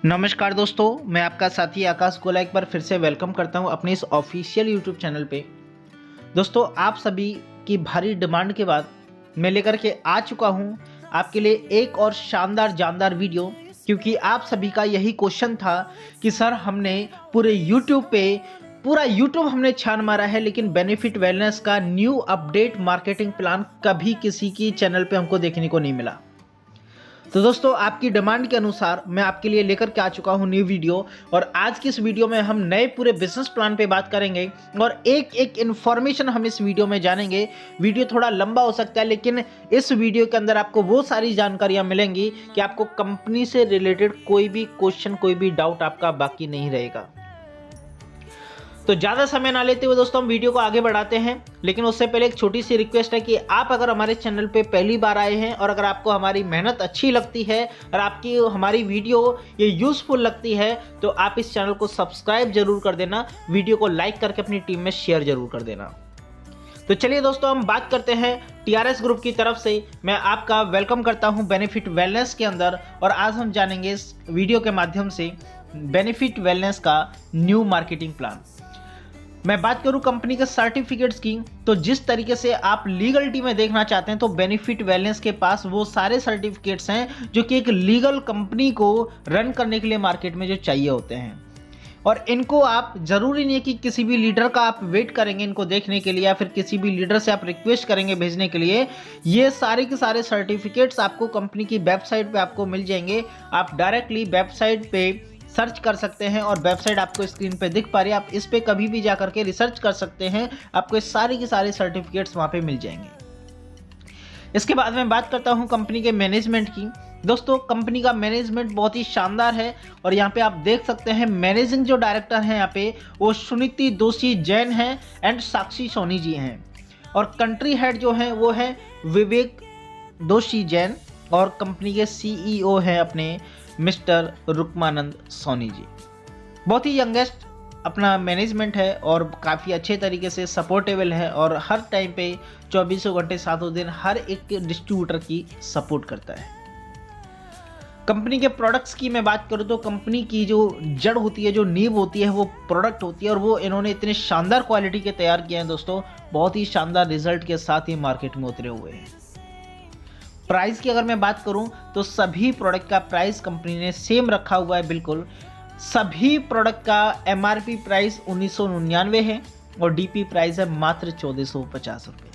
नमस्कार दोस्तों, मैं आपका साथी आकाश गोला एक बार फिर से वेलकम करता हूं अपने इस ऑफिशियल यूट्यूब चैनल पे। दोस्तों, आप सभी की भारी डिमांड के बाद मैं लेकर के आ चुका हूं आपके लिए एक और शानदार जानदार वीडियो, क्योंकि आप सभी का यही क्वेश्चन था कि सर हमने पूरा यूट्यूब हमने छान मारा है, लेकिन बेनिफिट वेलनेस का न्यू अपडेट मार्केटिंग प्लान कभी किसी की चैनल पे हमको देखने को नहीं मिला। तो दोस्तों, आपकी डिमांड के अनुसार मैं आपके लिए लेकर के आ चुका हूं न्यू वीडियो। और आज की इस वीडियो में हम नए पूरे बिजनेस प्लान पे बात करेंगे और एक एक इन्फॉर्मेशन हम इस वीडियो में जानेंगे। वीडियो थोड़ा लंबा हो सकता है, लेकिन इस वीडियो के अंदर आपको वो सारी जानकारियां मिलेंगी कि आपको कंपनी से रिलेटेड कोई भी क्वेश्चन, कोई भी डाउट आपका बाकी नहीं रहेगा। तो ज़्यादा समय ना लेते हुए दोस्तों, हम वीडियो को आगे बढ़ाते हैं। लेकिन उससे पहले एक छोटी सी रिक्वेस्ट है कि आप अगर हमारे चैनल पे पहली बार आए हैं और अगर आपको हमारी मेहनत अच्छी लगती है और आपकी हमारी वीडियो ये यूज़फुल लगती है, तो आप इस चैनल को सब्सक्राइब जरूर कर देना, वीडियो को लाइक करके अपनी टीम में शेयर जरूर कर देना। तो चलिए दोस्तों, हम बात करते हैं TRS ग्रुप की तरफ से। मैं आपका वेलकम करता हूं बेनिफिट वेलनेस के अंदर, और आज हम जानेंगे इस वीडियो के माध्यम से बेनिफिट वेलनेस का न्यू मार्केटिंग प्लान। मैं बात करूं कंपनी के सर्टिफिकेट्स की, तो जिस तरीके से आप लीगलिटी में देखना चाहते हैं, तो बेनिफिट वेलनेस के पास वो सारे सर्टिफिकेट्स हैं जो कि एक लीगल कंपनी को रन करने के लिए मार्केट में जो चाहिए होते हैं। और इनको आप जरूरी नहीं है कि किसी भी लीडर का आप वेट करेंगे इनको देखने के लिए, या फिर किसी भी लीडर से आप रिक्वेस्ट करेंगे भेजने के लिए। ये सारे के सारे सर्टिफिकेट्स आपको कंपनी की वेबसाइट पे आपको मिल जाएंगे। आप डायरेक्टली वेबसाइट पे सर्च कर सकते हैं और वेबसाइट आपको स्क्रीन पे दिख पा रही है। आप इस पे कभी भी जा करके रिसर्च कर सकते हैं, आपको सारे के सारे सर्टिफिकेट्स वहाँ पे मिल जाएंगे। इसके बाद मैं बात करता हूँ कंपनी के मैनेजमेंट की। दोस्तों, कंपनी का मैनेजमेंट बहुत ही शानदार है, और यहाँ पे आप देख सकते हैं मैनेजिंग जो डायरेक्टर हैं यहाँ पे वो सुनीति दोषी जैन हैं एंड साक्षी सोनी जी हैं। और कंट्री हेड जो हैं वो है विवेक दोषी जैन, और कंपनी के CEO हैं अपने मिस्टर रुक्मानंद सोनी जी। बहुत ही यंगेस्ट अपना मैनेजमेंट है और काफ़ी अच्छे तरीके से सपोर्टेबल है, और हर टाइम पे 24 घंटे 7 दिन हर एक डिस्ट्रीब्यूटर की सपोर्ट करता है। कंपनी के प्रोडक्ट्स की मैं बात करूं तो कंपनी की जो जड़ होती है, जो नींव होती है, वो प्रोडक्ट होती है, और वो इन्होंने इतने शानदार क्वालिटी के तैयार किए हैं दोस्तों, बहुत ही शानदार रिजल्ट के साथ ही मार्केट में उतरे हुए हैं। प्राइस की अगर मैं बात करूं तो सभी प्रोडक्ट का प्राइस कंपनी ने सेम रखा हुआ है। बिल्कुल सभी प्रोडक्ट का MRP प्राइस 1999 है और DP प्राइस है मात्र 1450 रुपये।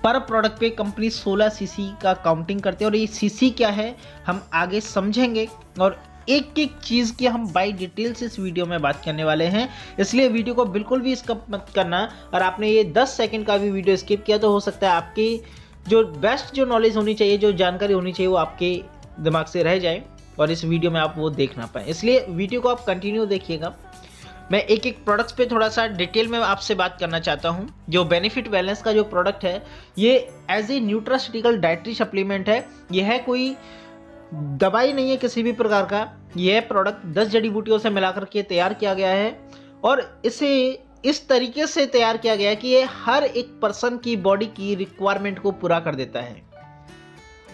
पर प्रोडक्ट पे कंपनी 16 CC का काउंटिंग करते हैं, और ये CC क्या है हम आगे समझेंगे, और एक एक चीज़ की हम बाई डिटेल्स इस वीडियो में बात करने वाले हैं। इसलिए वीडियो को बिल्कुल भी स्किप मत करना, और आपने ये 10 सेकंड का भी वीडियो स्किप किया तो हो सकता है आपकी जो बेस्ट जो नॉलेज होनी चाहिए, जो जानकारी होनी चाहिए, वो आपके दिमाग से रह जाए और इस वीडियो में आप वो देख ना पाए। इसलिए वीडियो को आप कंटिन्यू देखिएगा। मैं एक एक प्रोडक्ट्स पे थोड़ा सा डिटेल में आपसे बात करना चाहता हूँ। जो बेनिफिट वेलनेस का जो प्रोडक्ट है, ये as a nutraceutical dietary supplement है। यह है कोई दवाई नहीं है किसी भी प्रकार का। यह प्रोडक्ट 10 जड़ी बूटियों से मिलाकर के तैयार किया गया है, और इसे इस तरीके से तैयार किया गया है कि ये हर एक पर्सन की बॉडी की रिक्वायरमेंट को पूरा कर देता है।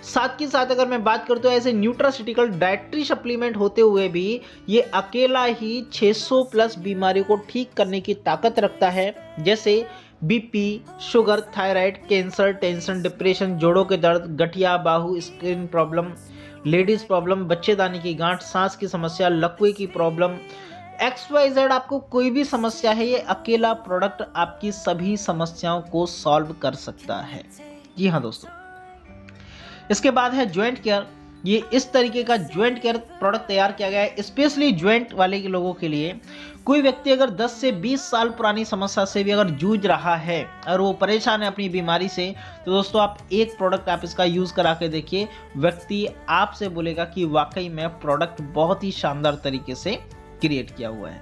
साथ के साथ अगर मैं बात करूं तो ऐसे न्यूट्रास्यूटिकल डाइटरी सप्लीमेंट होते हुए भी ये अकेला ही 600 प्लस बीमारियों को ठीक करने की ताकत रखता है, जैसे BP, sugar, thyroid, cancer, tension, depression, जोड़ों के दर्द, गठिया, बाहू, स्किन प्रॉब्लम, लेडीज प्रॉब्लम, बच्चेदानी की गांठ, सांस की समस्या, लकवे की प्रॉब्लम, XYZ आपको कोई भी समस्या है, ये अकेला प्रोडक्ट आपकी सभी समस्याओं को सॉल्व कर सकता है। जी हाँ दोस्तों। इसके बाद है जॉइंट केयर। ये इस तरीके का जॉइंट केयर प्रोडक्ट तैयार किया गया है स्पेशली जॉइंट वाले के लोगों के लिए। कोई व्यक्ति अगर 10 से 20 साल पुरानी समस्या से भी अगर जूझ रहा है और वो परेशान है अपनी बीमारी से, तो दोस्तों आप एक प्रोडक्ट आप इसका यूज़ करा के देखिए, व्यक्ति आपसे बोलेगा कि वाकई में प्रोडक्ट बहुत ही शानदार तरीके से क्रिएट किया हुआ है।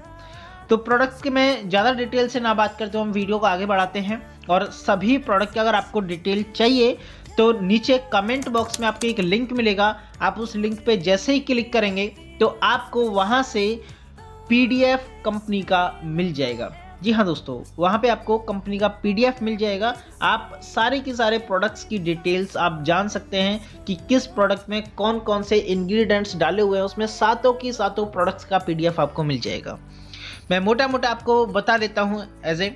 तो प्रोडक्ट के मैं ज़्यादा डिटेल से ना बात करते हुए हम वीडियो को आगे बढ़ाते हैं। और सभी प्रोडक्ट की अगर आपको डिटेल चाहिए तो नीचे कमेंट बॉक्स में आपको एक लिंक मिलेगा। आप उस लिंक पे जैसे ही क्लिक करेंगे तो आपको वहाँ से PDF कंपनी का मिल जाएगा। जी हाँ दोस्तों, वहाँ पे आपको कंपनी का PDF मिल जाएगा। आप सारे के सारे प्रोडक्ट्स की डिटेल्स आप जान सकते हैं कि किस प्रोडक्ट में कौन कौन से इंग्रेडिएंट्स डाले हुए हैं, उसमें सातों की सातों प्रोडक्ट्स का PDF आपको मिल जाएगा। मैं मोटा मोटा आपको बता देता हूँ। एज ए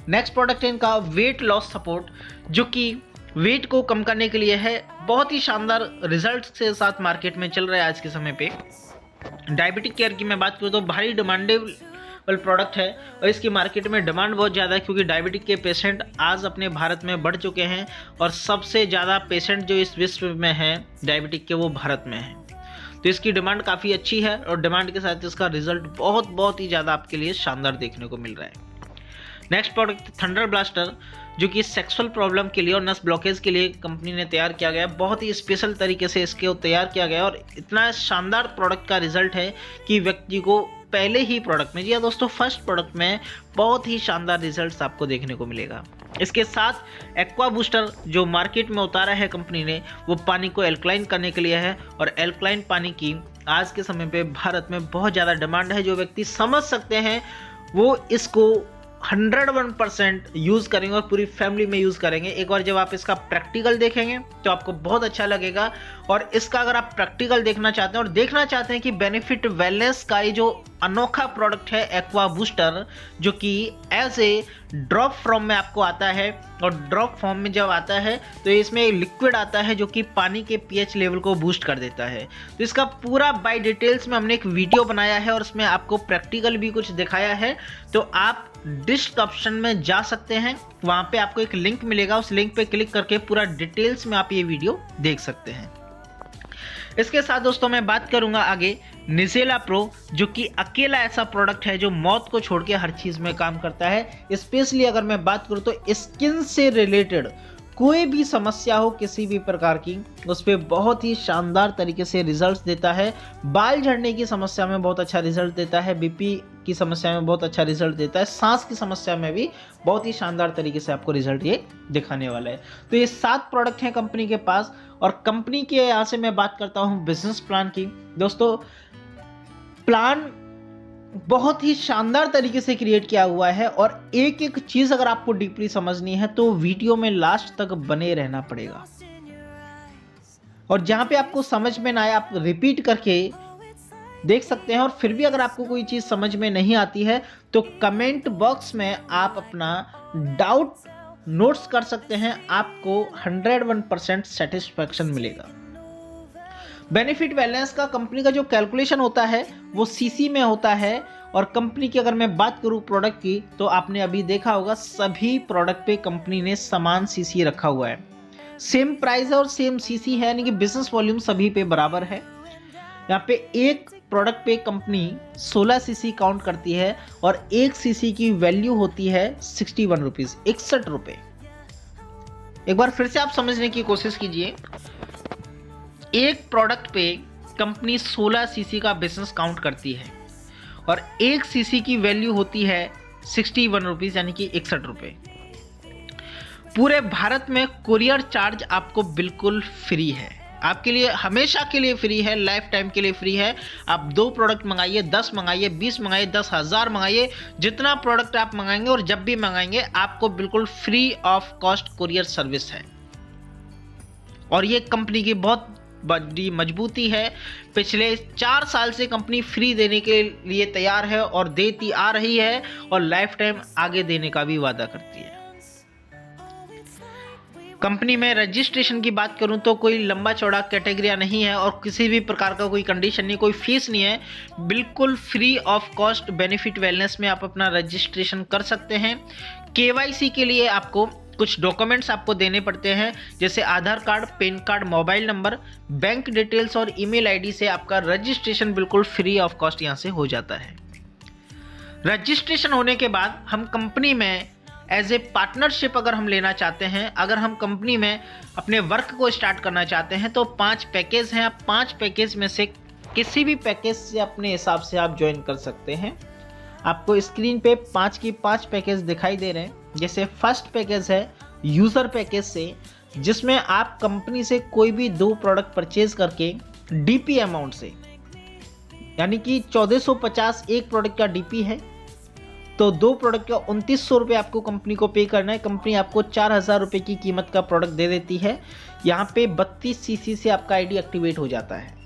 नेक्स्ट प्रोडक्ट है इनका वेट लॉस सपोर्ट, जो कि वेट को कम करने के लिए है। बहुत ही शानदार रिजल्ट के साथ मार्केट में चल रहा है आज के समय पे। डायबिटिक केयर की मैं बात करूँ तो भारी डिमांडेबल प्रोडक्ट है और इसकी मार्केट में डिमांड बहुत ज़्यादा है, क्योंकि डायबिटिक के पेशेंट आज अपने भारत में बढ़ चुके हैं और सबसे ज़्यादा पेशेंट जो इस विश्व में हैं डायबिटिक के, वो भारत में हैं। तो इसकी डिमांड काफ़ी अच्छी है और डिमांड के साथ इसका रिजल्ट बहुत ही ज़्यादा आपके लिए शानदार देखने को मिल रहा है। नेक्स्ट प्रोडक्ट थंडर ब्लास्टर, जो कि सेक्सुअल प्रॉब्लम के लिए और नस ब्लॉकेज के लिए कंपनी ने तैयार किया गया है। बहुत ही स्पेशल तरीके से इसके तैयार किया गया और इतना शानदार प्रोडक्ट का रिजल्ट है कि व्यक्ति को पहले ही प्रोडक्ट में, जी हाँ दोस्तों, फर्स्ट प्रोडक्ट में बहुत ही शानदार रिजल्ट्स आपको देखने को मिलेगा। इसके साथ एक्वा बूस्टर जो मार्केट में उतारा है कंपनी ने, वो पानी को एल्कलाइन करने के लिए है और एल्कलाइन पानी की आज के समय पे भारत में बहुत ज़्यादा डिमांड है। जो व्यक्ति समझ सकते हैं वो इसको 101% यूज़ करेंगे और पूरी फैमिली में यूज़ करेंगे। एक बार जब आप इसका प्रैक्टिकल देखेंगे तो आपको बहुत अच्छा लगेगा। और इसका अगर आप प्रैक्टिकल देखना चाहते हैं और देखना चाहते हैं कि बेनिफिट वेलनेस का ये जो अनोखा प्रोडक्ट है एक्वा बूस्टर, जो कि एज ए ड्रॉप फॉर्म में आपको आता है, और ड्रॉप फॉर्म में जब आता है तो इसमें एक लिक्विड आता है जो कि पानी के pH लेवल को बूस्ट कर देता है। तो इसका पूरा बाय डिटेल्स में हमने एक वीडियो बनाया है और उसमें आपको प्रैक्टिकल भी कुछ दिखाया है। तो आप डिस्क्रिप्शन में जा सकते हैं, वहाँ पे आपको एक लिंक मिलेगा, उस लिंक पे क्लिक करके पूरा डिटेल्स में आप ये वीडियो देख सकते हैं। इसके साथ दोस्तों मैं बात करूंगा आगे निज़ेला प्रो, जो कि अकेला ऐसा प्रोडक्ट है जो मौत को छोड़ के हर चीज़ में काम करता है। स्पेशली अगर मैं बात करूं तो स्किन से रिलेटेड कोई भी समस्या हो किसी भी प्रकार की, उस पर बहुत ही शानदार तरीके से रिजल्ट्स देता है। बाल झड़ने की समस्या में बहुत अच्छा रिजल्ट देता है, BP की समस्या में बहुत अच्छा रिजल्ट देता है, सांस की समस्या में भी बहुत ही शानदार तरीके से आपको रिजल्ट ये दिखाने वाला है। तो ये 7 प्रोडक्ट हैं कंपनी के पास। और कंपनी के यहाँ से मैं बात करता हूँ बिजनेस प्लान की। दोस्तों प्लान बहुत ही शानदार तरीके से क्रिएट किया हुआ है और एक एक चीज अगर आपको डीपली समझनी है तो वीडियो में लास्ट तक बने रहना पड़ेगा। और जहां पे आपको समझ में ना आए आप रिपीट करके देख सकते हैं। और फिर भी अगर आपको कोई चीज समझ में नहीं आती है तो कमेंट बॉक्स में आप अपना डाउट नोट्स कर सकते हैं, आपको 101% सेटिस्फैक्शन मिलेगा। बेनिफिट बैलेंस का कंपनी का जो कैलकुलेशन होता है वो सीसी में होता है। और कंपनी की अगर मैं बात करूं प्रोडक्ट की, तो आपने अभी देखा होगा सभी प्रोडक्ट पे कंपनी ने समान सीसी रखा हुआ है, सेम प्राइस है और सेम सीसी है, यानी कि बिजनेस वॉल्यूम सभी पे बराबर है। यहाँ पे एक प्रोडक्ट पे कंपनी 16 सीसी काउंट करती है और एक सीसी की वैल्यू होती है 61 रुपीज, 61 रुपए। एक बार फिर से आप समझने की कोशिश कीजिए, एक प्रोडक्ट पे कंपनी 16 सीसी का बिजनेस काउंट करती है और एक सीसी की वैल्यू होती है 61 रुपीज, यानी कि 61 रुपए। पूरे भारत में कुरियर चार्ज आपको बिल्कुल फ्री है, आपके लिए हमेशा के लिए फ्री है, लाइफ टाइम के लिए फ्री है। आप 2 प्रोडक्ट मंगाइए, 10 मंगाइए, 20 मंगाइए, 10,000 मंगाइए, जितना प्रोडक्ट आप मंगाएंगे और जब भी मंगाएंगे आपको बिल्कुल free of cost courier service है। और ये कंपनी की बहुत बड़ी मजबूती है। पिछले 4 साल से कंपनी फ्री देने के लिए तैयार है और देती आ रही है और लाइफ टाइम आगे देने का भी वादा करती है। कंपनी में रजिस्ट्रेशन की बात करूं तो कोई लंबा चौड़ा कैटेगरी नहीं है और किसी भी प्रकार का कोई कंडीशन नहीं, कोई फीस नहीं है, बिल्कुल free of cost benefit wellness में आप अपना रजिस्ट्रेशन कर सकते हैं। KYC के लिए आपको कुछ डॉक्यूमेंट्स आपको देने पड़ते हैं, जैसे Aadhaar card, PAN card, mobile number, bank details और ईमेल आईडी से आपका रजिस्ट्रेशन बिल्कुल फ्री ऑफ कॉस्ट यहां से हो जाता है। रजिस्ट्रेशन होने के बाद हम कंपनी में एज ए पार्टनरशिप अगर हम लेना चाहते हैं, अगर हम कंपनी में अपने वर्क को स्टार्ट करना चाहते हैं तो 5 पैकेज हैं। आप 5 पैकेज में से किसी भी पैकेज से अपने हिसाब से आप ज्वाइन कर सकते हैं। आपको स्क्रीन पे 5 की 5 पैकेज दिखाई दे रहे हैं। जैसे फर्स्ट पैकेज है यूज़र पैकेज से, जिसमें आप कंपनी से कोई भी 2 प्रोडक्ट परचेज करके DP अमाउंट से, यानी कि 1450 एक प्रोडक्ट का DP है, तो 2 प्रोडक्ट का 2900 रुपये आपको कंपनी को पे करना है। कंपनी आपको 4000 रुपये की कीमत का प्रोडक्ट दे देती है। यहाँ पे 32 सीसी से आपका आईडी एक्टिवेट हो जाता है।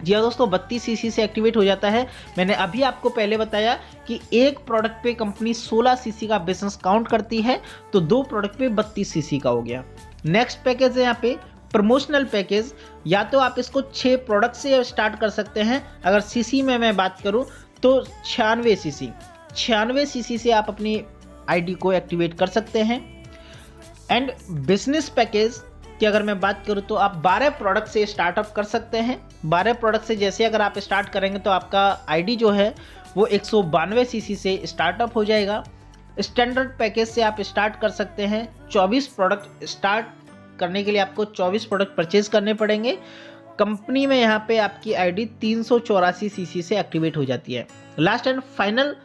जी हाँ दोस्तों, 32 सीसी से एक्टिवेट हो जाता है। मैंने अभी आपको पहले बताया कि एक प्रोडक्ट पे कंपनी 16 सीसी का बिजनेस काउंट करती है, तो 2 प्रोडक्ट पे 32 सीसी का हो गया। नेक्स्ट पैकेज है यहाँ पे प्रमोशनल पैकेज। या तो आप इसको 6 प्रोडक्ट से स्टार्ट कर सकते हैं। अगर सीसी में मैं बात करूँ तो 96 सीसी से आप अपनी आईडी को एक्टिवेट कर सकते हैं। एंड बिजनेस पैकेज की अगर मैं बात करूं तो आप 12 प्रोडक्ट से स्टार्टअप कर सकते हैं। 12 प्रोडक्ट से जैसे अगर आप स्टार्ट करेंगे तो आपका आईडी जो है वो 192 सीसी से स्टार्टअप हो जाएगा। स्टैंडर्ड पैकेज से आप स्टार्ट कर सकते हैं। 24 प्रोडक्ट स्टार्ट करने के लिए आपको 24 प्रोडक्ट परचेज करने पड़ेंगे। कंपनी में यहाँ पे आपकी आईडी 384 सीसी से एक्टिवेट हो जाती है। Last and final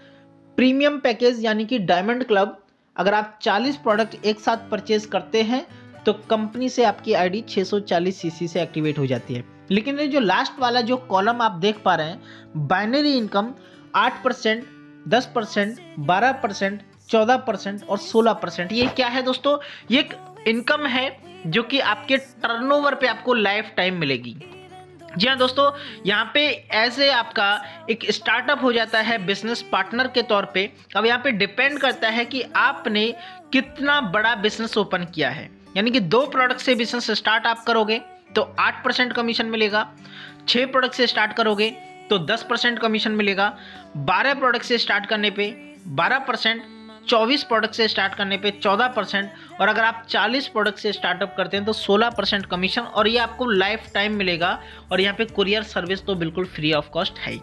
premium package यानी कि डायमंड क्लब, अगर आप 40 प्रोडक्ट एक साथ परचेज करते हैं तो कंपनी से आपकी आईडी 640 सीसी से एक्टिवेट हो जाती है। लेकिन ये जो लास्ट वाला जो कॉलम आप देख पा रहे हैं, बाइनरी इनकम 8%, 10%, 12%, 14% और 16%, ये क्या है दोस्तों? ये एक इनकम है जो कि आपके टर्नओवर पे आपको लाइफ टाइम मिलेगी। जी हाँ दोस्तों, यहाँ पे ऐसे आपका एक स्टार्टअप हो जाता है बिजनेस पार्टनर के तौर पे। अब यहाँ पे डिपेंड करता है कि आपने कितना बड़ा बिजनेस ओपन किया है। यानी कि 2 प्रोडक्ट से बिजनेस स्टार्ट आप करोगे तो 8% कमीशन मिलेगा। 6 प्रोडक्ट से स्टार्ट करोगे तो 10% कमीशन मिलेगा। 12 प्रोडक्ट से स्टार्ट करने पे 12%, 24 प्रोडक्ट से स्टार्ट करने पे 14%, और अगर आप 40 प्रोडक्ट से स्टार्टअप करते हैं तो 16% कमीशन, और ये आपको लाइफ टाइम मिलेगा। और यहाँ पे कुरियर सर्विस तो बिल्कुल फ्री ऑफ कॉस्ट है ही।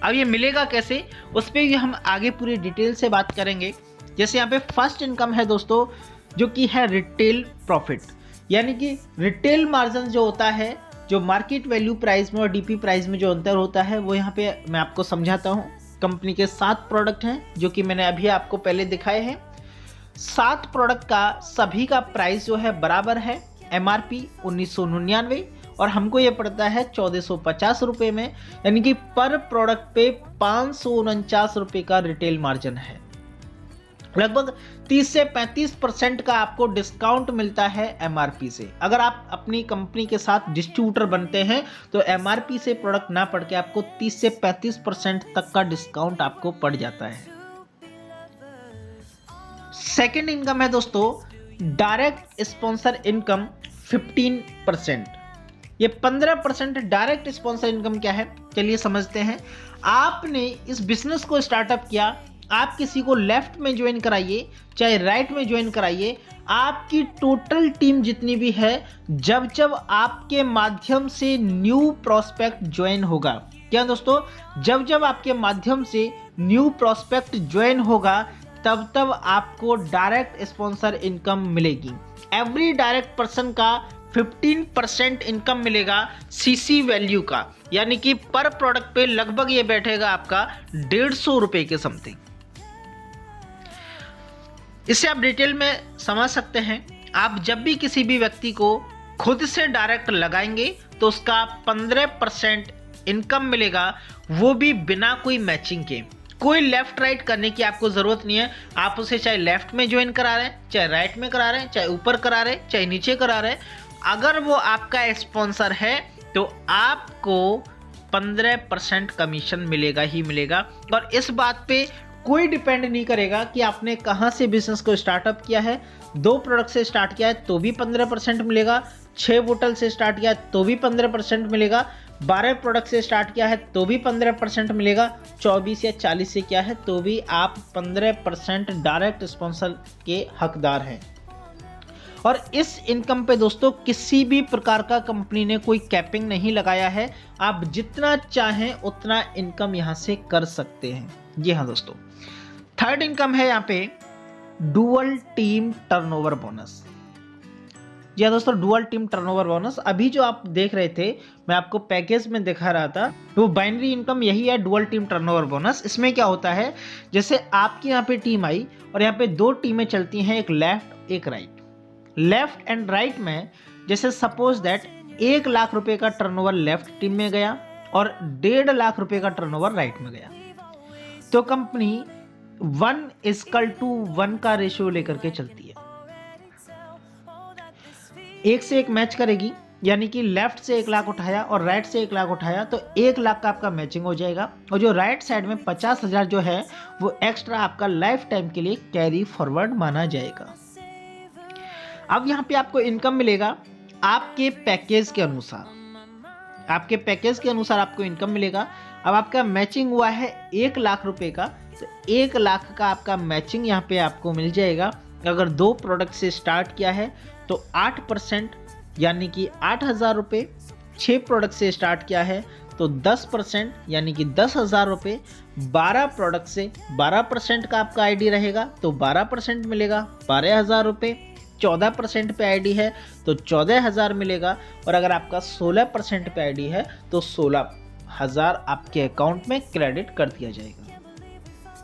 अब ये मिलेगा कैसे, उस पर भी हम आगे पूरी डिटेल से बात करेंगे। जैसे यहाँ पे फर्स्ट इनकम है दोस्तों, जो कि है रिटेल प्रॉफिट, यानी कि रिटेल मार्जिन जो होता है, जो मार्केट वैल्यू प्राइस में और डीपी प्राइस में जो अंतर होता है, वो यहाँ पे मैं आपको समझाता हूँ। कंपनी के 7 प्रोडक्ट हैं जो कि मैंने अभी आपको पहले दिखाए हैं। 7 प्रोडक्ट का सभी का प्राइस जो है बराबर है। MRP 1999 और हमको ये पड़ता है 1450 रुपये में, यानी कि पर प्रोडक्ट पे 549 रुपये का रिटेल मार्जिन है। लगभग 30 से 35% का आपको डिस्काउंट मिलता है MRP से। अगर आप अपनी कंपनी के साथ डिस्ट्रीब्यूटर बनते हैं तो MRP से प्रोडक्ट ना पड़ के आपको 30 से 35% तक का डिस्काउंट आपको पड़ जाता है। सेकंड इनकम है दोस्तों डायरेक्ट स्पॉन्सर इनकम 15%। ये 15% डायरेक्ट स्पॉन्सर इनकम क्या है, चलिए समझते हैं। आपने इस बिजनेस को स्टार्टअप किया, आप किसी को लेफ्ट में ज्वाइन कराइए चाहे राइट में ज्वाइन कराइए, आपकी टोटल टीम जितनी भी है, जब जब आपके माध्यम से न्यू प्रोस्पेक्ट ज्वाइन होगा, क्या दोस्तों, जब जब आपके माध्यम से न्यू प्रोस्पेक्ट ज्वाइन होगा तब तब आपको डायरेक्ट स्पॉन्सर इनकम मिलेगी। एवरी डायरेक्ट पर्सन का 15% इनकम मिलेगा सीसी वैल्यू का, यानी कि पर प्रोडक्ट पे लगभग ये बैठेगा आपका 150 रुपए के समथिंग। इससे आप डिटेल में समझ सकते हैं। आप जब भी किसी भी व्यक्ति को खुद से डायरेक्ट लगाएंगे तो उसका 15% इनकम मिलेगा, वो भी बिना कोई मैचिंग के। कोई लेफ्ट राइट करने की आपको ज़रूरत नहीं है। आप उसे चाहे लेफ्ट में ज्वाइन करा रहे हैं, चाहे राइट में करा रहे हैं, चाहे ऊपर करा रहे हैं, चाहे नीचे करा रहे हैं, अगर वो आपका स्पॉन्सर है तो आपको 15% कमीशन मिलेगा ही मिलेगा। और इस बात पे कोई डिपेंड नहीं करेगा कि आपने कहाँ से बिजनेस को स्टार्टअप किया है। 2 प्रोडक्ट से स्टार्ट किया है तो भी 15% मिलेगा, 6 बोतल से स्टार्ट किया है तो भी 15% मिलेगा, 12 प्रोडक्ट से स्टार्ट किया है तो भी 15% मिलेगा, 24 या 40 से किया है तो भी आप 15% डायरेक्ट स्पॉन्सर के हकदार हैं। और इस इनकम पे दोस्तों किसी भी प्रकार का कंपनी ने कोई कैपिंग नहीं लगाया है। आप जितना चाहें उतना इनकम यहाँ से कर सकते हैं। जी हाँ दोस्तों, थर्ड इनकम है यहाँ पे डुअल टीम टर्नओवर बोनस। जी हाँ दोस्तों, डुअल टीम टर्नओवर बोनस अभी जो आप देख रहे थे, मैं आपको पैकेज में दिखा रहा था, वो बाइनरी इनकम यही है, डुअल टीम टर्नओवर बोनस। इसमें क्या होता है, जैसे आपकी यहाँ पे टीम आई और यहाँ पे 2 टीमें चलती हैं, एक लेफ्ट एक राइट। लेफ्ट एंड राइट में जैसे सपोज दैट 1 लाख रुपए का टर्नओवर लेफ्ट टीम में गया और 1.5 लाख रुपए का टर्नओवर राइट में गया, तो कंपनी 1:1 का रेशियो लेकर के चलती है। एक से एक मैच करेगी, यानी कि लेफ्ट से 1 लाख उठाया और राइट से 1 लाख उठाया तो 1 लाख का आपका मैचिंग हो जाएगा। और जो राइट साइड में 50,000 जो है वो एक्स्ट्रा आपका लाइफ टाइम के लिए कैरी फॉरवर्ड माना जाएगा। अब यहाँ पे आपको इनकम मिलेगा आपके पैकेज के अनुसार, आपके पैकेज के अनुसार आपको इनकम मिलेगा। अब आपका मैचिंग हुआ है 1 लाख रुपए का, तो 1 लाख का आपका मैचिंग यहाँ पे आपको मिल जाएगा। अगर 2 प्रोडक्ट से स्टार्ट किया है तो 8% यानी कि 8,000 रुपये, 6 प्रोडक्ट से स्टार्ट किया है तो 10% यानी कि 10,000 रुपये, 12 प्रोडक्ट से 12% का आपका आईडी रहेगा तो 12% मिलेगा 12,000 रुपये, 14% पे आईडी है तो 14,000 मिलेगा, और अगर आपका 16% पे आईडी है तो 16,000 आपके अकाउंट में क्रेडिट कर दिया जाएगा।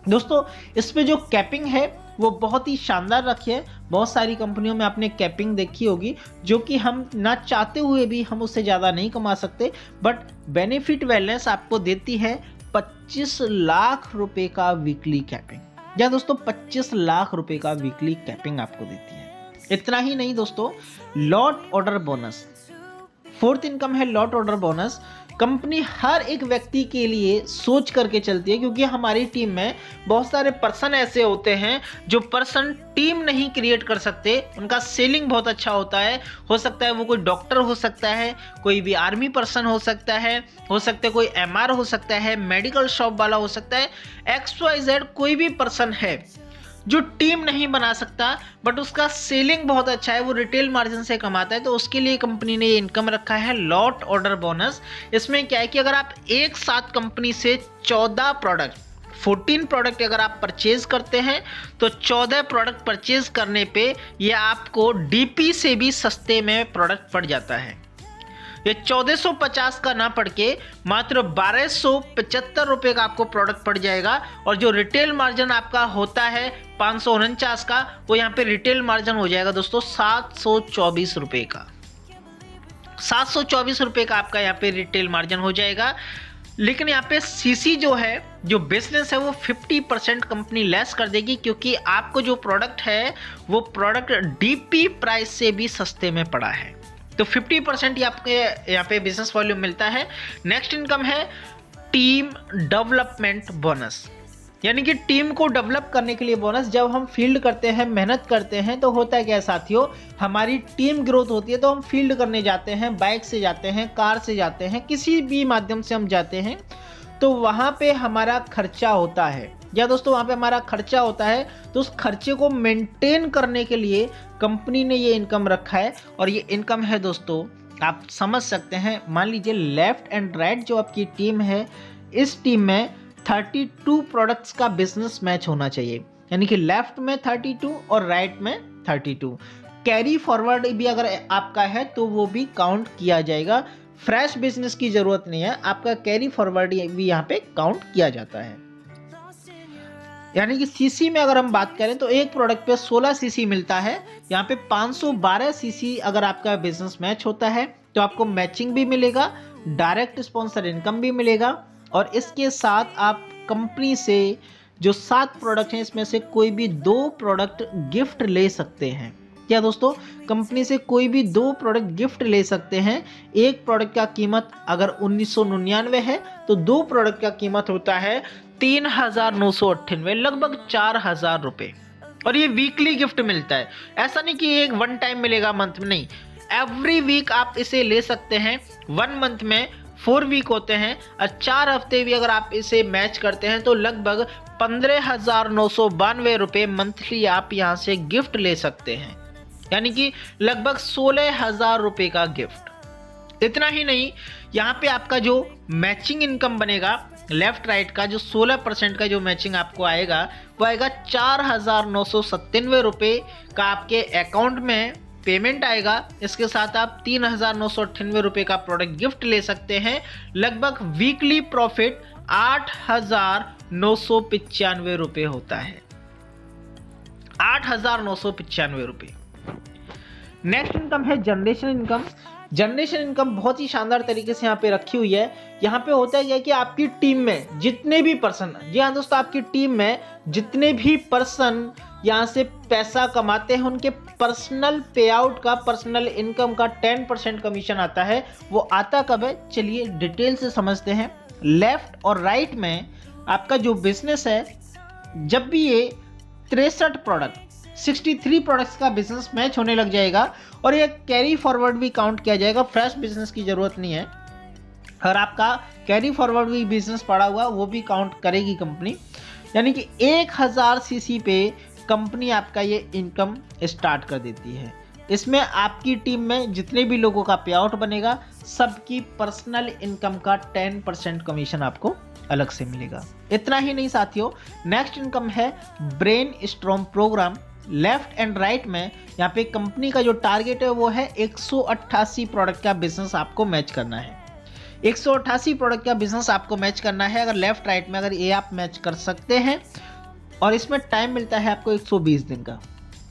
दोस्तों इस पे जो कैपिंग है वो बहुत ही शानदार रखी है। बहुत सारी कंपनियों में आपने कैपिंग देखी होगी जो कि हम ना चाहते हुए भी हम उससे ज़्यादा नहीं कमा सकते, बट बेनिफिट वेलनेस आपको देती है 25 लाख रुपए का वीकली कैपिंग। या दोस्तों 25 लाख रुपए का वीकली कैपिंग आपको देती है। इतना ही नहीं दोस्तों, lot order bonus, 4th income है लॉट ऑर्डर बोनस। कंपनी हर एक व्यक्ति के लिए सोच करके चलती है, क्योंकि हमारी टीम में बहुत सारे पर्सन ऐसे होते हैं जो पर्सन टीम नहीं क्रिएट कर सकते, उनका सेलिंग बहुत अच्छा होता है। हो सकता है वो कोई डॉक्टर हो सकता है, कोई भी आर्मी पर्सन हो सकता है कोई एमआर हो सकता है, मेडिकल शॉप वाला हो सकता है, XYZ कोई भी पर्सन है जो टीम नहीं बना सकता बट उसका सेलिंग बहुत अच्छा है, वो रिटेल मार्जिन से कमाता है, तो उसके लिए कंपनी ने ये इनकम रखा है लॉट ऑर्डर बोनस। इसमें क्या है कि अगर आप एक साथ कंपनी से 14 प्रोडक्ट 14 प्रोडक्ट अगर आप परचेज करते हैं तो 14 प्रोडक्ट परचेज करने पे ये आपको डीपी से भी सस्ते में प्रोडक्ट पड़ जाता है। ये 1450 का ना पड़ के मात्र 1275 रुपये का आपको प्रोडक्ट पड़ जाएगा, और जो रिटेल मार्जिन आपका होता है 549 का, वो यहाँ पे रिटेल मार्जिन हो जाएगा दोस्तों 724 रुपये का। 724 रुपये का आपका यहाँ पे रिटेल मार्जिन हो जाएगा। लेकिन यहाँ पे सीसी जो है, जो बिजनेस है, वो 50% कंपनी लेस कर देगी, क्योंकि आपको जो प्रोडक्ट है वो प्रोडक्ट डीपी प्राइस से भी सस्ते में पड़ा है, तो 50% ही आपके यहाँ पे बिजनेस वॉल्यूम मिलता है। नेक्स्ट इनकम है टीम डेवलपमेंट बोनस, यानी कि टीम को डेवलप करने के लिए बोनस। जब हम फील्ड करते हैं, मेहनत करते हैं, तो होता है क्या साथियों, हमारी टीम ग्रोथ होती है, तो हम फील्ड करने जाते हैं, बाइक से जाते हैं, कार से जाते हैं, किसी भी माध्यम से हम जाते हैं, तो वहाँ पे हमारा खर्चा होता है। या दोस्तों वहाँ पे हमारा खर्चा होता है, तो उस खर्चे को मेंटेन करने के लिए कंपनी ने ये इनकम रखा है। और ये इनकम है दोस्तों, आप समझ सकते हैं, मान लीजिए लेफ्ट एंड राइट जो आपकी टीम है, इस टीम में 32 प्रोडक्ट्स का बिजनेस मैच होना चाहिए, यानी कि लेफ्ट में 32 और राइट में 32। कैरी फॉरवर्ड भी अगर आपका है तो वो भी काउंट किया जाएगा। फ्रेश बिजनेस की जरूरत नहीं है, आपका कैरी फॉरवर्ड भी यहाँ पे काउंट किया जाता है। यानी कि सीसी में अगर हम बात करें तो एक प्रोडक्ट पे 16 सीसी मिलता है, यहाँ पे 512 सीसी अगर आपका बिजनेस मैच होता है तो आपको मैचिंग भी मिलेगा, डायरेक्ट स्पॉन्सर इनकम भी मिलेगा, और इसके साथ आप कंपनी से जो 7 प्रोडक्ट हैं इसमें से कोई भी 2 प्रोडक्ट गिफ्ट ले सकते हैं। क्या दोस्तों, कंपनी से कोई भी 2 प्रोडक्ट गिफ्ट ले सकते हैं। एक प्रोडक्ट का कीमत अगर 1999 है तो 2 प्रोडक्ट का कीमत होता है 3,998, लगभग 4,000 रुपये, और ये वीकली गिफ्ट मिलता है। ऐसा नहीं कि एक वन टाइम मिलेगा मंथ में, नहीं, एवरी वीक आप इसे ले सकते हैं। 1 मंथ में 4 वीक होते हैं, और 4 हफ्ते भी अगर आप इसे मैच करते हैं तो लगभग 15,992 रुपये मंथली आप यहाँ से गिफ्ट ले सकते हैं, यानी कि लगभग 16,000 रुपये का गिफ्ट। इतना ही नहीं, यहाँ पे आपका जो मैचिंग इनकम बनेगा लेफ्ट राइट का, जो 16% का जो मैचिंग आपको आएगा, वो आएगा 4,997 रुपये का आपके अकाउंट में पेमेंट आएगा। इसके साथ आप 3,998 रुपये का प्रोडक्ट गिफ्ट ले सकते हैं। लगभग वीकली प्रॉफिट 8,995 रुपये होता है, 8,995 रुपये। नेक्स्ट इनकम है जनरेशन इनकम। जनरेशन इनकम बहुत ही शानदार तरीके से यहाँ पे रखी हुई है। यहाँ पे होता है कि आपकी टीम में जितने भी पर्सन, जी हाँ दोस्तों, आपकी टीम में जितने भी पर्सन यहाँ से पैसा कमाते हैं उनके पर्सनल पे आउट का, पर्सनल इनकम का 10% कमीशन आता है। वो आता कब है, चलिए डिटेल से समझते हैं। लेफ्ट और राइट में आपका जो बिजनेस है, जब भी ये 63 प्रोडक्ट 63 प्रोडक्ट्स का बिजनेस मैच होने लग जाएगा और ये कैरी फॉरवर्ड भी काउंट किया जाएगा, फ्रेश बिजनेस की जरूरत नहीं है। और आपका कैरी फॉरवर्ड भी बिजनेस पड़ा हुआ वो भी काउंट करेगी कंपनी। यानी कि 1000 सीसी पे कंपनी आपका ये इनकम स्टार्ट कर देती है। इसमें आपकी टीम में जितने भी लोगों का पे आउट बनेगा सबकी पर्सनल इनकम का 10% कमीशन आपको अलग से मिलेगा। इतना ही नहीं साथियों, नेक्स्ट इनकम है brainstorm programme. Left and right में यहाँ पे कंपनी का जो टारगेट है वो है 188 प्रोडक्ट का बिजनेस आपको मैच करना है। 188 प्रोडक्ट का बिजनेस आपको मैच करना है। अगर लेफ्ट राइट में अगर ये आप मैच कर सकते हैं और इसमें टाइम मिलता है आपको 120 दिन का,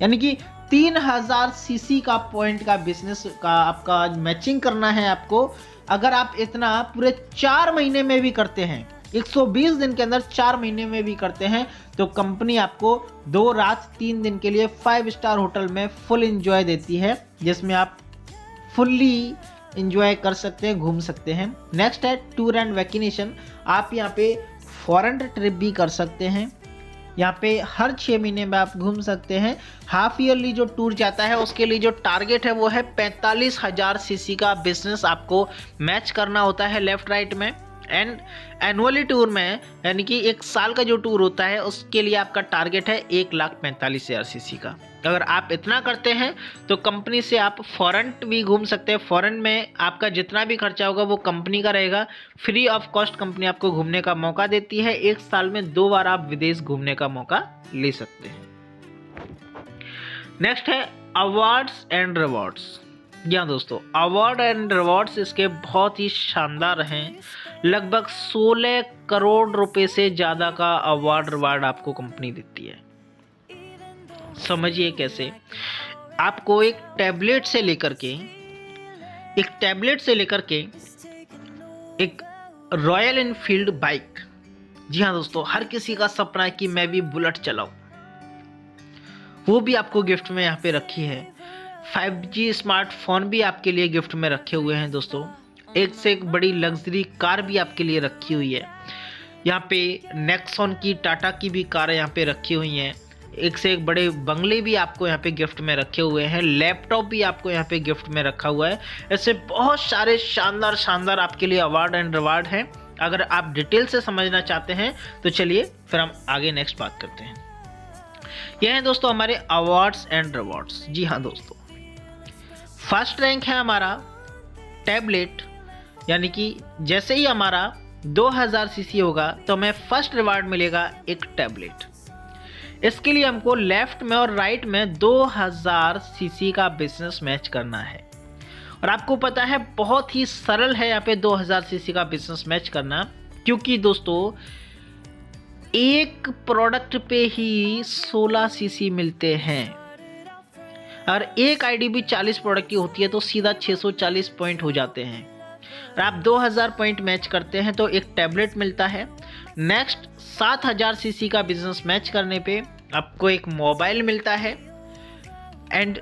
यानी कि 3000 सीसी का पॉइंट का बिजनेस का आपका मैचिंग करना है आपको। अगर आप इतना पूरे 4 महीने में भी करते हैं, 120 दिन के अंदर 4 महीने में भी करते हैं, तो कंपनी आपको 2 रात 3 दिन के लिए 5 स्टार होटल में फुल एंजॉय देती है, जिसमें आप फुल्ली एंजॉय कर सकते हैं, घूम सकते हैं। नेक्स्ट है टूर एंड वैकेशन। आप यहाँ पे फॉरेन ट्रिप भी कर सकते हैं। यहाँ पे हर 6 महीने में आप घूम सकते हैं। हाफ ईयरली जो टूर जाता है उसके लिए जो टारगेट है वो है 45,000 सीसी का बिजनेस आपको मैच करना होता है लेफ्ट राइट में। एंड एनुअली टूर में, यानी कि 1 साल का जो टूर होता है उसके लिए आपका टारगेट है 1,45,000 सीसी का। अगर आप इतना करते हैं तो कंपनी से आप फॉरेन भी घूम सकते हैं। फॉरेन में आपका जितना भी खर्चा होगा वो कंपनी का रहेगा। फ्री ऑफ कॉस्ट कंपनी आपको घूमने का मौका देती है। 1 साल में 2 बार आप विदेश घूमने का मौका ले सकते हैं। नेक्स्ट है अवार्ड्स एंड रिवॉर्ड्स। जी हाँ दोस्तों, अवार्ड एंड रिवॉर्ड्स इसके बहुत ही शानदार हैं। लगभग 16 करोड़ रुपए से ज़्यादा का अवार्ड रिवार्ड आपको कंपनी देती है। समझिए कैसे। आपको एक टैबलेट से लेकर के एक रॉयल एनफील्ड बाइक, जी हाँ दोस्तों, हर किसी का सपना है कि मैं भी बुलेट चलाऊं, वो भी आपको गिफ्ट में यहाँ पे रखी है। 5G स्मार्टफोन भी आपके लिए गिफ्ट में रखे हुए हैं दोस्तों। एक से एक बड़ी लग्जरी कार भी आपके लिए रखी हुई है। यहाँ पे नेक्सॉन की, टाटा की भी कारें यहाँ पे रखी हुई हैं। एक से एक बड़े बंगले भी आपको यहाँ पे गिफ्ट में रखे हुए हैं। लैपटॉप भी आपको यहाँ पे गिफ्ट में रखा हुआ है। ऐसे बहुत सारे शानदार आपके लिए अवार्ड एंड रिवार्ड हैं। अगर आप डिटेल से समझना चाहते हैं तो चलिए फिर हम आगे नेक्स्ट बात करते हैं। यह है दोस्तों हमारे अवार्ड्स एंड रिवॉर्ड्स। जी हाँ दोस्तों, फर्स्ट रैंक है हमारा टैबलेट, यानी कि जैसे ही हमारा 2000 सीसी होगा तो हमें फर्स्ट रिवार्ड मिलेगा एक टैबलेट। इसके लिए हमको लेफ्ट में और राइट में 2000 सीसी का बिजनेस मैच करना है। और आपको पता है बहुत ही सरल है यहाँ पे 2000 सीसी का बिजनेस मैच करना, क्योंकि दोस्तों एक प्रोडक्ट पे ही 16 सीसी मिलते हैं। और एक आईडी भी 40 प्रोडक्ट की होती है तो सीधा 640 पॉइंट हो जाते हैं। और आप 2000 पॉइंट मैच करते हैं तो एक टैबलेट मिलता है। नेक्स्ट 7000 सीसी का बिजनेस मैच करने पे आपको एक मोबाइल मिलता है। एंड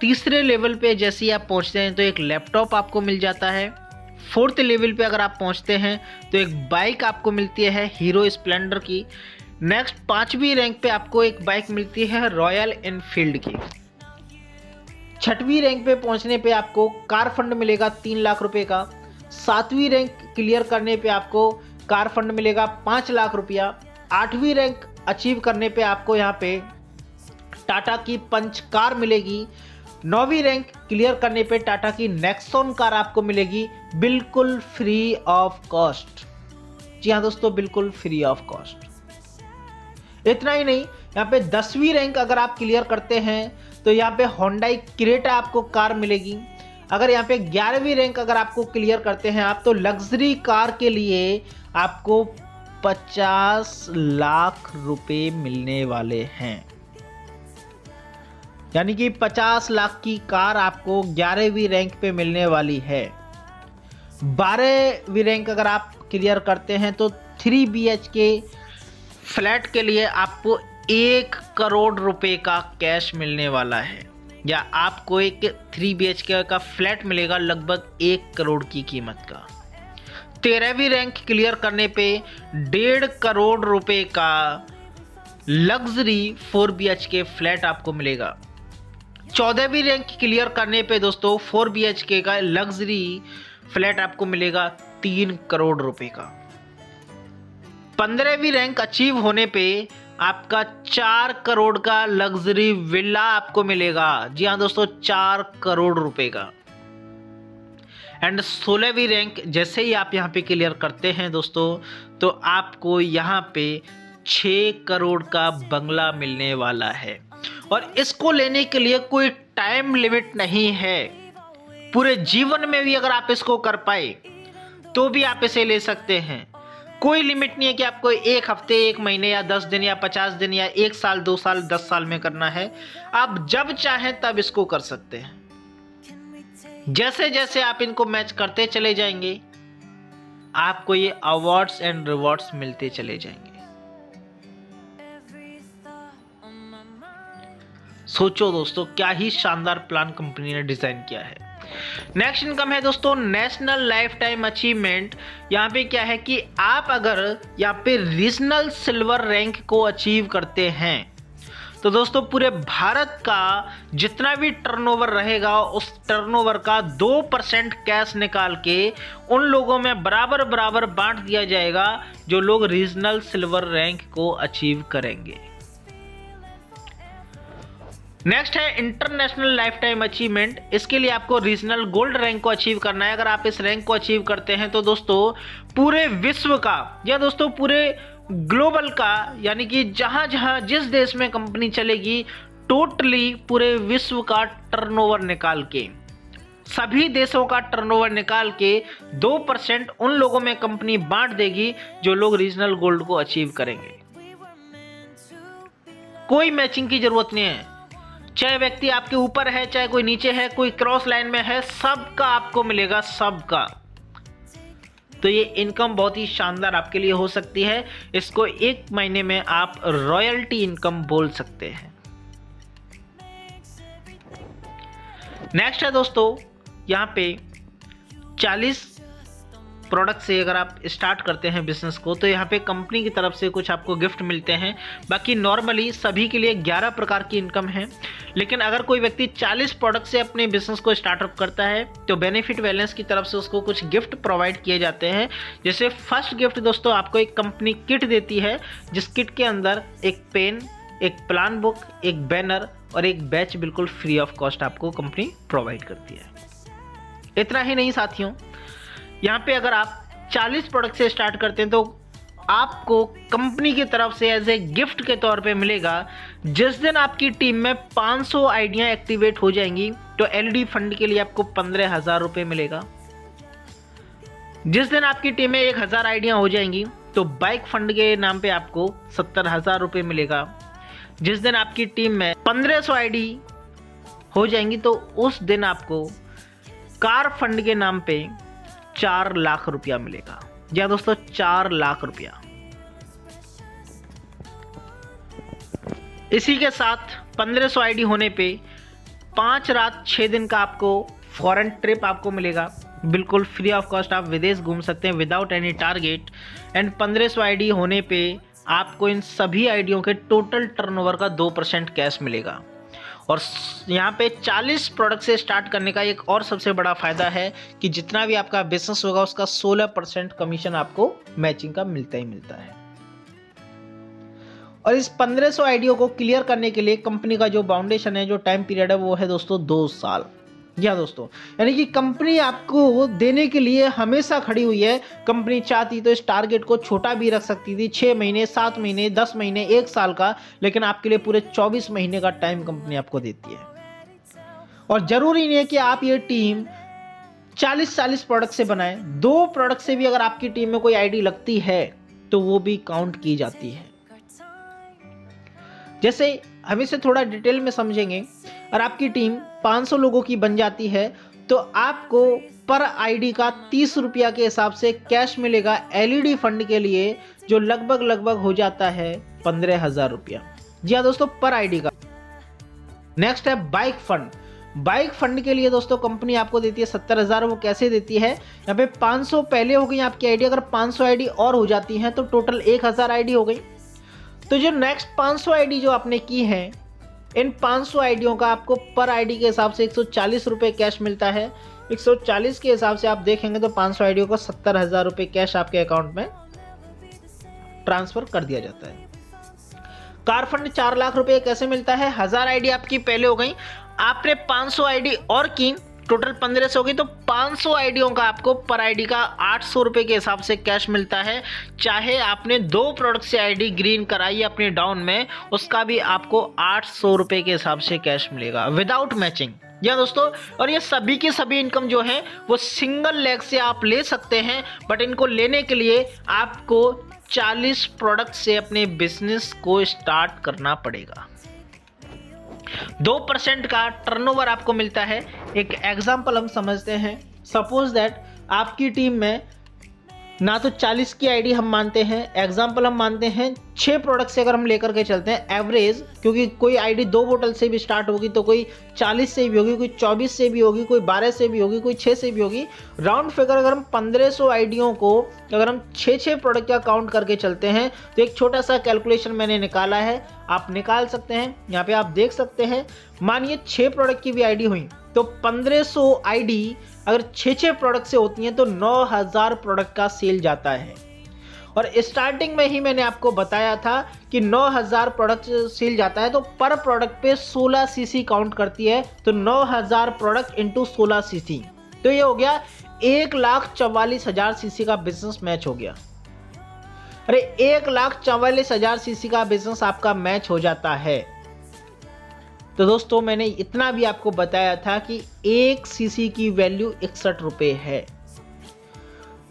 तीसरे लेवल पे जैसे ही आप पहुंचते हैं तो एक लैपटॉप आपको मिल जाता है। 4th लेवल पे अगर आप पहुंचते हैं तो एक बाइक आपको मिलती है हीरो स्प्लेंडर की। नेक्स्ट 5वीं रैंक पे आपको एक बाइक मिलती है रॉयल एनफील्ड की। 6वीं रैंक पे पहुंचने पे आपको कार फंड मिलेगा 3 लाख रुपए का। 7वीं रैंक क्लियर करने पे आपको कार फंड मिलेगा 5 लाख रुपया। 8वीं रैंक अचीव करने पे आपको यहाँ पे टाटा की पंच कार मिलेगी। 9वीं रैंक क्लियर करने पे टाटा की नेक्सॉन कार आपको मिलेगी बिल्कुल फ्री ऑफ कॉस्ट। जी हाँ दोस्तों, बिल्कुल फ्री ऑफ कॉस्ट। इतना ही नहीं, यहाँ पे 10वीं रैंक अगर आप क्लियर करते हैं तो यहाँ पे होंडाई क्रेटा आपको कार मिलेगी। अगर यहाँ पे 11वीं रैंक अगर आपको क्लियर करते हैं आप तो लग्जरी कार के लिए आपको 50 लाख रुपए मिलने वाले हैं। यानी कि 50 लाख की कार आपको 11वीं रैंक पे मिलने वाली है। 12वीं रैंक अगर आप क्लियर करते हैं तो 3 BHK फ्लैट के लिए आपको 1 करोड़ रुपए का कैश मिलने वाला है, या आपको एक 3 BHK का फ्लैट मिलेगा लगभग 1 करोड़ की कीमत का। 13वीं रैंक क्लियर करने पे 1.5 करोड़ रुपए का लग्जरी 4 BHK फ्लैट आपको मिलेगा। 14वीं रैंक क्लियर करने पे दोस्तों 4 BHK का लग्जरी फ्लैट आपको मिलेगा 3 करोड़ रुपए का। 15वीं रैंक अचीव होने पे आपका 4 करोड़ का लग्जरी विला आपको मिलेगा। जी हाँ दोस्तों, 4 करोड़ रुपए का। एंड 16वीं रैंक जैसे ही आप यहाँ पे क्लियर करते हैं दोस्तों, तो आपको यहाँ पे 6 करोड़ का बंगला मिलने वाला है। और इसको लेने के लिए कोई टाइम लिमिट नहीं है। पूरे जीवन में भी अगर आप इसको कर पाए तो भी आप इसे ले सकते हैं। कोई लिमिट नहीं है कि आपको 1 हफ्ते, 1 महीने या 10 दिन या 50 दिन या 1 साल, 2 साल, 10 साल में करना है। आप जब चाहें तब इसको कर सकते हैं। जैसे जैसे आप इनको मैच करते चले जाएंगे, आपको ये अवार्ड्स एंड रिवॉर्ड्स मिलते चले जाएंगे। सोचो दोस्तों, क्या ही शानदार प्लान कंपनी ने डिजाइन किया है। नेक्स्ट इनकम है दोस्तों नेशनल लाइफ टाइम अचीवमेंट। यहाँ पे क्या है कि आप अगर यहाँ पे रीजनल सिल्वर रैंक को अचीव करते हैं तो दोस्तों पूरे भारत का जितना भी टर्नओवर रहेगा उस टर्नओवर का 2% कैश निकाल के उन लोगों में बराबर बराबर बांट दिया जाएगा जो लोग रीजनल सिल्वर रैंक को अचीव करेंगे। नेक्स्ट है इंटरनेशनल लाइफ टाइम अचीवमेंट। इसके लिए आपको रीजनल गोल्ड रैंक को अचीव करना है। अगर आप इस रैंक को अचीव करते हैं तो दोस्तों पूरे विश्व का या दोस्तों पूरे ग्लोबल का, यानी कि जहां जहां जिस देश में कंपनी चलेगी, टोटली पूरे विश्व का टर्नओवर निकाल के, सभी देशों का टर्नओवर निकाल के 2% उन लोगों में कंपनी बांट देगी जो लोग रीजनल गोल्ड को अचीव करेंगे। कोई मैचिंग की जरूरत नहीं है। चाहे व्यक्ति आपके ऊपर है, चाहे कोई नीचे है, कोई क्रॉस लाइन में है, सबका आपको मिलेगा, सबका। तो ये इनकम बहुत ही शानदार आपके लिए हो सकती है। इसको 1 महीने में आप रॉयल्टी इनकम बोल सकते हैं। नेक्स्ट है दोस्तों यहाँ पे 40 प्रोडक्ट से अगर आप स्टार्ट करते हैं बिजनेस को तो यहाँ पे कंपनी की तरफ से कुछ आपको गिफ्ट मिलते हैं। बाकी नॉर्मली सभी के लिए 11 प्रकार की इनकम है। लेकिन अगर कोई व्यक्ति 40 प्रोडक्ट से अपने बिजनेस को स्टार्टअप करता है तो बेनिफिट बैलेंस की तरफ से उसको कुछ गिफ्ट प्रोवाइड किए जाते हैं। जैसे फर्स्ट गिफ्ट दोस्तों आपको एक कंपनी किट देती है, जिस किट के अंदर एक पेन, एक प्लान बुक, एक बैनर और एक बैच बिल्कुल फ्री ऑफ कॉस्ट आपको कंपनी प्रोवाइड करती है। इतना ही नहीं साथियों, यहाँ पे अगर आप 40 प्रोडक्ट से स्टार्ट करते हैं तो आपको कंपनी की तरफ से एज ए गिफ्ट के तौर पे मिलेगा, जिस दिन आपकी टीम में 500 आइडिया एक्टिवेट हो जाएंगी तो एलईडी फंड के लिए आपको 15,000 रुपये मिलेगा। जिस दिन आपकी टीम में 1000 आइडिया हो जाएंगी तो बाइक फंड के नाम पे आपको 70,000 रुपये मिलेगा। जिस दिन आपकी टीम में 1500 आईडी हो जाएंगी तो उस दिन आपको कार फंड के नाम पे 4 लाख रुपया मिलेगा। जी दोस्तों, 4 लाख रुपया। इसी के साथ 1500 आईडी होने पे 5 रात 6 दिन का आपको फॉरेन ट्रिप आपको मिलेगा, बिल्कुल फ्री ऑफ कॉस्ट। आप विदेश घूम सकते हैं without any target. And 1500 ID होने पे आपको इन सभी आईडियों के टोटल टर्नओवर का 2% कैश मिलेगा। और यहाँ पे 40 प्रोडक्ट से स्टार्ट करने का एक और सबसे बड़ा फायदा है कि जितना भी आपका बिजनेस होगा उसका 16% कमीशन आपको मैचिंग का मिलता ही मिलता है। और इस 1500 आईडियो को क्लियर करने के लिए कंपनी का जो बाउंडेशन है, जो टाइम पीरियड है, वो है दोस्तों 2 साल। या दोस्तों, यानी कि कंपनी आपको देने के लिए हमेशा खड़ी हुई है। कंपनी चाहती तो इस टारगेट को छोटा भी रख सकती थी, 6 महीने, 7 महीने, 10 महीने, 1 साल का, लेकिन आपके लिए पूरे 24 महीने का टाइम कंपनी आपको देती है। और जरूरी नहीं है कि आप ये टीम 40 प्रोडक्ट से बनाएं। 2 प्रोडक्ट से भी अगर आपकी टीम में कोई आईडी लगती है तो वो भी काउंट की जाती है। जैसे हम इसे थोड़ा डिटेल में समझेंगे। और आपकी टीम 500 लोगों की बन जाती है तो आपको पर आईडी का 30 रुपया के हिसाब से कैश मिलेगा एलईडी फंड के लिए, जो लगभग हो जाता है 15,000 रुपया। जी हाँ दोस्तों, पर आईडी का। नेक्स्ट है बाइक फंड। बाइक फंड के लिए दोस्तों कंपनी आपको देती है 70,000। वो कैसे देती है, यहाँ पे 500 पहले हो गई आपकी आईडी, अगर 500 आईडी और हो जाती हैं तो टोटल 1000 आईडी हो गई। तो जो नेक्स्ट 500 आईडी जो आपने की है, इन 500 आईडियों का आपको पर आईडी के हिसाब से 140 रुपये कैश मिलता है। 140 के हिसाब से आप देखेंगे तो 500 आईडियों को 70,000 रुपये कैश आपके अकाउंट में ट्रांसफर कर दिया जाता है। कार फंड 4 लाख रुपए कैसे मिलता है, 1000 आईडी आपकी पहले हो गई, आपने 500 आईडी और की, टोटल 1500 हो गई, तो 500 आईडियों का आपको पर आईडी का 800 रुपए के हिसाब से कैश मिलता है। चाहे आपने 2 प्रोडक्ट से आईडी ग्रीन कराई अपने डाउन में, उसका भी आपको 800 रुपए के हिसाब से कैश मिलेगा विदाउट मैचिंग। या दोस्तों, और ये सभी की सभी इनकम जो है वो सिंगल लेग से आप ले सकते हैं, बट इनको लेने के लिए आपको 40 प्रोडक्ट से अपने बिजनेस को स्टार्ट करना पड़ेगा। 2% का टर्नओवर आपको मिलता है। एक एग्जांपल हम समझते हैं, सपोज दैट आपकी टीम में ना तो 40 की आईडी हम मानते हैं, एग्जांपल हम मानते हैं 6 प्रोडक्ट से अगर हम लेकर के चलते हैं एवरेज, क्योंकि कोई आईडी 2 बोतल से भी स्टार्ट होगी तो कोई 40 से भी होगी, कोई 24 से भी होगी, कोई 12 से भी होगी, कोई 6 से भी होगी। राउंड फिगर अगर हम 1500 आईडियों को अगर हम 6 प्रोडक्ट का काउंट करके चलते हैं तो एक छोटा सा कैलकुलेशन मैंने निकाला है, आप निकाल सकते हैं। यहाँ पे आप देख सकते हैं, मानिए 6 प्रोडक्ट की भी आईडी हुई तो 1500 आईडी अगर 6 प्रोडक्ट से होती हैं तो 9000 प्रोडक्ट का सेल जाता है। और स्टार्टिंग में ही मैंने आपको बताया था कि 9000 प्रोडक्ट सेल जाता है तो पर प्रोडक्ट पे 16 सीसी काउंट करती है, तो 9000 प्रोडक्ट इंटू 16 सीसी, तो ये हो गया 1,44,000 सीसी का बिजनेस मैच हो गया। अरे 1,44,000 सीसी का बिजनेस आपका मैच हो जाता है। तो दोस्तों मैंने इतना भी आपको बताया था कि 1 सीसी की वैल्यू 61 रुपये है,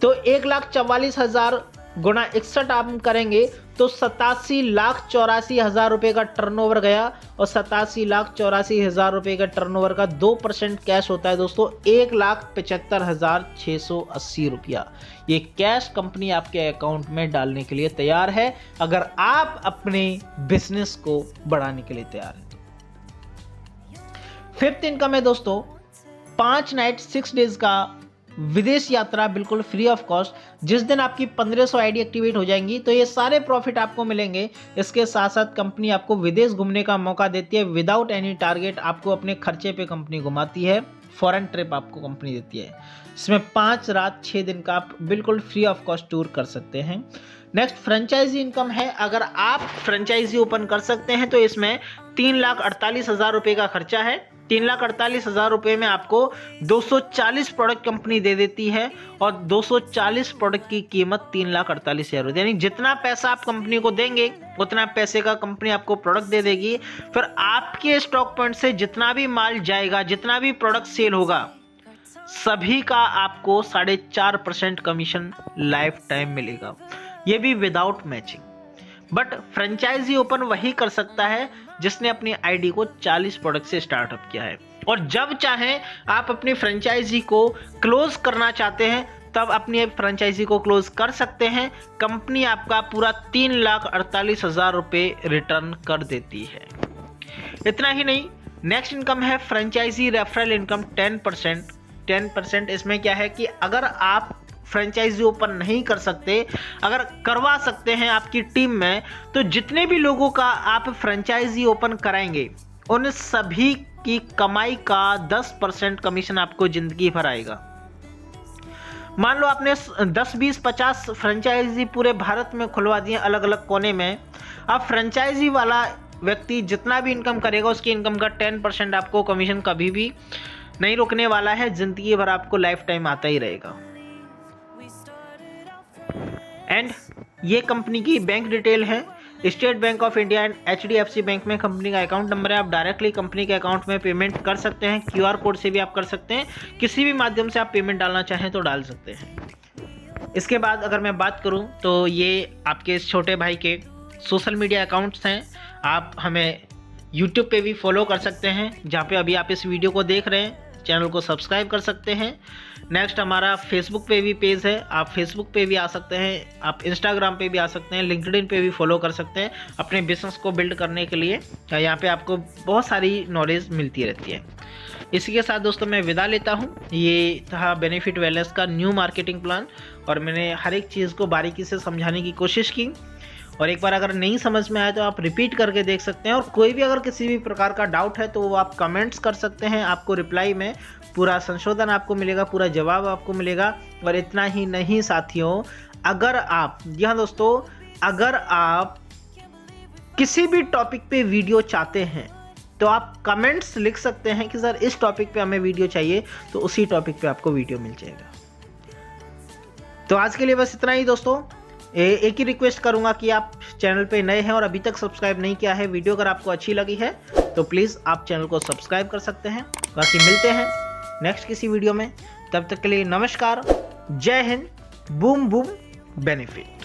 तो 1,44,000 गुणा 61 आप करेंगे तो 87,84,000 रुपये का टर्नओवर गया, और 87,84,000 रुपये का टर्नओवर का 2% कैश होता है दोस्तों 1,75,680 रुपया। ये कैश कंपनी आपके अकाउंट में डालने के लिए तैयार है, अगर आप अपने बिजनेस को बढ़ाने के लिए तैयार हैं। 5th इनकम है दोस्तों 5 नाइट 6 डेज का विदेश यात्रा बिल्कुल फ्री ऑफ कॉस्ट। जिस दिन आपकी 1500 आईडी एक्टिवेट हो जाएंगी तो ये सारे प्रॉफिट आपको मिलेंगे। इसके साथ साथ कंपनी आपको विदेश घूमने का मौका देती है विदाउट एनी टारगेट, आपको अपने खर्चे पे कंपनी घुमाती है। फॉरेन ट्रिप आपको कंपनी देती है, इसमें 5 रात 6 दिन का आप बिल्कुल फ्री ऑफ कॉस्ट टूर कर सकते हैं। नेक्स्ट फ्रेंचाइजी इनकम है, अगर आप फ्रेंचाइजी ओपन कर सकते हैं तो इसमें 3,48,000 रुपये का खर्चा है। 3,48,000 रुपये में आपको 240 प्रोडक्ट कंपनी दे देती है, और 240 प्रोडक्ट की कीमत 3,48,000 रुपये, यानी जितना पैसा आप कंपनी को देंगे उतना पैसे का कंपनी आपको प्रोडक्ट दे देगी। फिर आपके स्टॉक पॉइंट से जितना भी माल जाएगा, जितना भी प्रोडक्ट सेल होगा, सभी का आपको 4.5% कमीशन लाइफ टाइम मिलेगा, ये भी without matching. But franchise open वही कर सकता है जिसने अपनी आईडी को 40 प्रोडक्ट से स्टार्टअप किया है, और जब चाहें आप अपनी फ्रेंचाइजी को क्लोज करना चाहते हैं तब अपनी फ्रेंचाइजी को क्लोज कर सकते हैं। कंपनी आपका पूरा 3,48,000 रुपये रिटर्न कर देती है। इतना ही नहीं, नेक्स्ट इनकम है फ्रेंचाइजी रेफरल इनकम 10%। इसमें क्या है कि अगर आप फ्रेंचाइजी ओपन नहीं कर सकते, अगर करवा सकते हैं आपकी टीम में, तो जितने भी लोगों का आप फ्रेंचाइजी ओपन कराएंगे उन सभी की कमाई का 10% कमीशन आपको जिंदगी भर आएगा। मान लो आपने 10, 20, 50 फ्रेंचाइजी पूरे भारत में खुलवा दिए अलग अलग कोने में, अब फ्रेंचाइजी वाला व्यक्ति जितना भी इनकम करेगा उसकी इनकम का 10% आपको कमीशन कभी भी नहीं रुकने वाला है, जिंदगी भर आपको लाइफ टाइम आता ही रहेगा। एंड ये कंपनी की बैंक डिटेल है, state bank of India and HDFC bank में कंपनी का अकाउंट नंबर है। आप डायरेक्टली कंपनी के अकाउंट में पेमेंट कर सकते हैं, QR कोड से भी आप कर सकते हैं, किसी भी माध्यम से आप पेमेंट डालना चाहें तो डाल सकते हैं। इसके बाद अगर मैं बात करूं तो ये आपके इस छोटे भाई के सोशल मीडिया अकाउंट्स हैं, आप हमें यूट्यूब पे भी फॉलो कर सकते हैं, जहाँ पे अभी आप इस वीडियो को देख रहे हैं। चैनल को सब्सक्राइब कर सकते हैं। नेक्स्ट हमारा फेसबुक पे भी पेज है, आप फेसबुक पे भी आ सकते हैं, आप इंस्टाग्राम पे भी आ सकते हैं, लिंक्डइन पे भी फॉलो कर सकते हैं अपने बिजनेस को बिल्ड करने के लिए। यहाँ पे आपको बहुत सारी नॉलेज मिलती रहती है। इसी के साथ दोस्तों मैं विदा लेता हूँ। ये था बेनिफिट वेलनेस का न्यू मार्केटिंग प्लान, और मैंने हर एक चीज़ को बारीकी से समझाने की कोशिश की। और एक बार अगर नहीं समझ में आए तो आप रिपीट करके देख सकते हैं, और कोई भी अगर किसी भी प्रकार का डाउट है तो वो आप कमेंट्स कर सकते हैं। आपको रिप्लाई में पूरा संशोधन आपको मिलेगा, पूरा जवाब आपको मिलेगा। और इतना ही नहीं साथियों, अगर आप, जी हाँ दोस्तों, अगर आप किसी भी टॉपिक पे वीडियो चाहते हैं तो आप कमेंट्स लिख सकते हैं कि सर इस टॉपिक पे हमें वीडियो चाहिए, तो उसी टॉपिक पे आपको वीडियो मिल जाएगा। तो आज के लिए बस इतना ही दोस्तों। एक ही रिक्वेस्ट करूंगा कि आप चैनल पे नए हैं और अभी तक सब्सक्राइब नहीं किया है, वीडियो अगर आपको अच्छी लगी है तो प्लीज़ आप चैनल को सब्सक्राइब कर सकते हैं। बाकी मिलते हैं नेक्स्ट किसी वीडियो में, तब तक के लिए नमस्कार, जय हिंद, बूम बूम बेनिफिट।